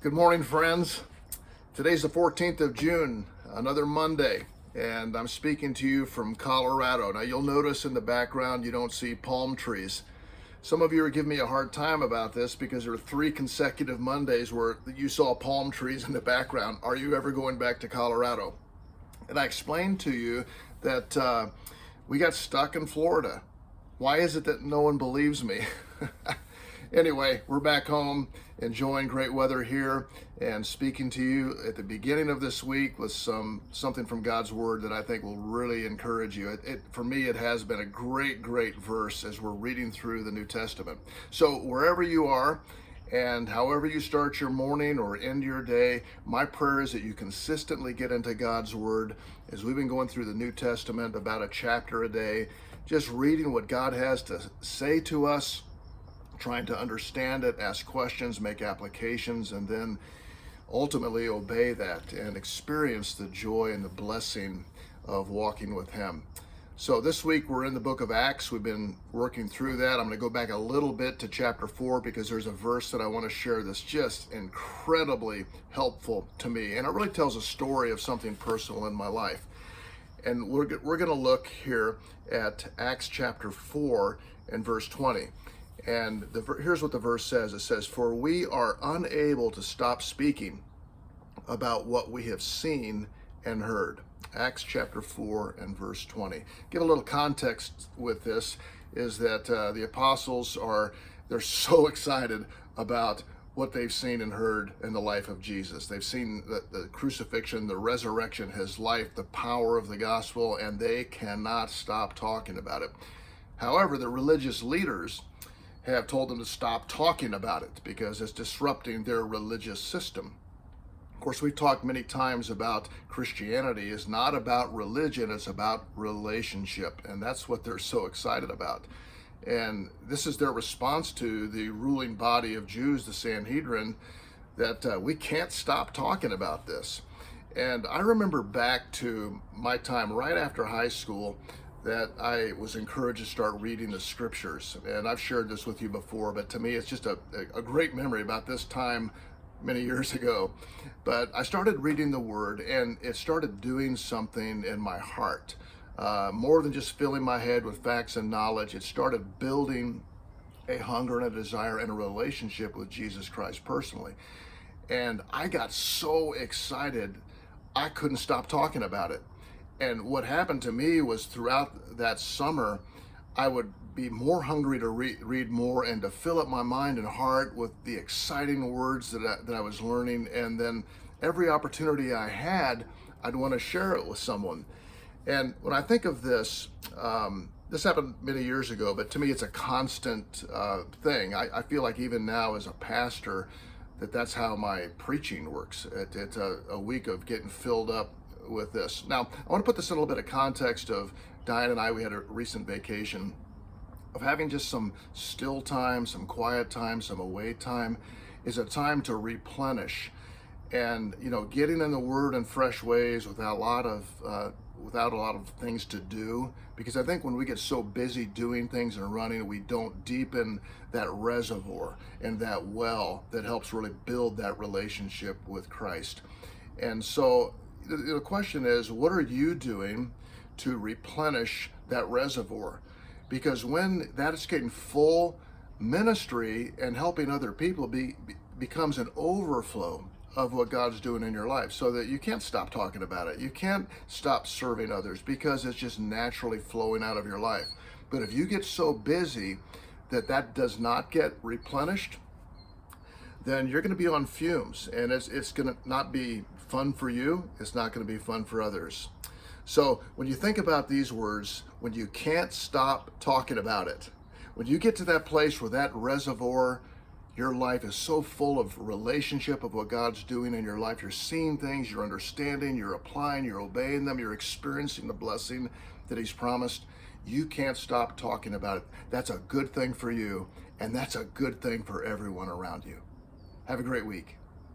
Good morning, friends. Today's the 14th of June, another Monday, and I'm speaking to you from Colorado. Now, you'll notice in the background you don't see palm trees. Some of you are giving me a hard time about this because there are 3 consecutive Mondays where you saw palm trees in the background. Are you ever going back to Colorado? And I explained to you that we got stuck in Florida. Why is it that no one believes me? Anyway, we're back home, enjoying great weather here, and speaking to you at the beginning of this week with something from God's Word that I think will really encourage you. For me, it has been a great verse as we're reading through the New Testament. So wherever you are, and however you start your morning or end your day, my prayer is that you consistently get into God's Word as we've been going through the New Testament, about a chapter a day, just reading what God has to say to us, trying to understand it, ask questions, make applications, and then ultimately obey that and experience the joy and the blessing of walking with Him. So this week we're in the book of Acts. We've been working through that. I'm going to go back a little bit to chapter 4 because there's a verse that I want to share that's just incredibly helpful to me. And it really tells a story of something personal in my life. And we're going to look here at Acts chapter 4 and verse 20. And here's what the verse says. It says, "For we are unable to stop speaking about what we have seen and heard." Acts chapter 4 and verse 20. Give a little context with this, is that the apostles they're so excited about what they've seen and heard in the life of Jesus. They've seen the crucifixion, the resurrection, His life, the power of the gospel, and they cannot stop talking about it. However, the religious leaders have told them to stop talking about it because it's disrupting their religious system. Of course, we've talked many times about Christianity is not about religion, it's about relationship, and that's what they're so excited about. And this is their response to the ruling body of Jews, the Sanhedrin, that we can't stop talking about this. And I remember back to my time right after high school that I was encouraged to start reading the scriptures. And I've shared this with you before, but to me it's just a great memory about this time many years ago. But I started reading the Word, and it started doing something in my heart. More than just filling my head with facts and knowledge, it started building a hunger and a desire and a relationship with Jesus Christ personally. And I got so excited, I couldn't stop talking about it. And what happened to me was throughout that summer, I would be more hungry to read more and to fill up my mind and heart with the exciting words that I was learning. And then every opportunity I had, I'd want to share it with someone. And when I think of this, this happened many years ago, but to me it's a constant thing. I feel like even now as a pastor, that's how my preaching works. It's a week of getting filled up with this. Now, I want to put this in a little bit of context of Diane and I. We had a recent vacation of having just some still time, some quiet time, some away time. Is a time to replenish, and getting in the Word in fresh ways without a lot of things to do. Because I think when we get so busy doing things and running, we don't deepen that reservoir and that well that helps really build that relationship with Christ. And so the question is, what are you doing to replenish that reservoir? Because when that is getting full, ministry and helping other people becomes an overflow of what God's doing in your life, so that you can't stop talking about it. You can't stop serving others because it's just naturally flowing out of your life. But if you get so busy that does not get replenished, then you're going to be on fumes, and it's going to not be fun for you. It's not going to be fun for others. So when you think about these words, when you can't stop talking about it, when you get to that place where that reservoir, your life is so full of relationship of what God's doing in your life, you're seeing things, you're understanding, you're applying, you're obeying them, you're experiencing the blessing that He's promised, you can't stop talking about it. That's a good thing for you, and that's a good thing for everyone around you. Have a great week.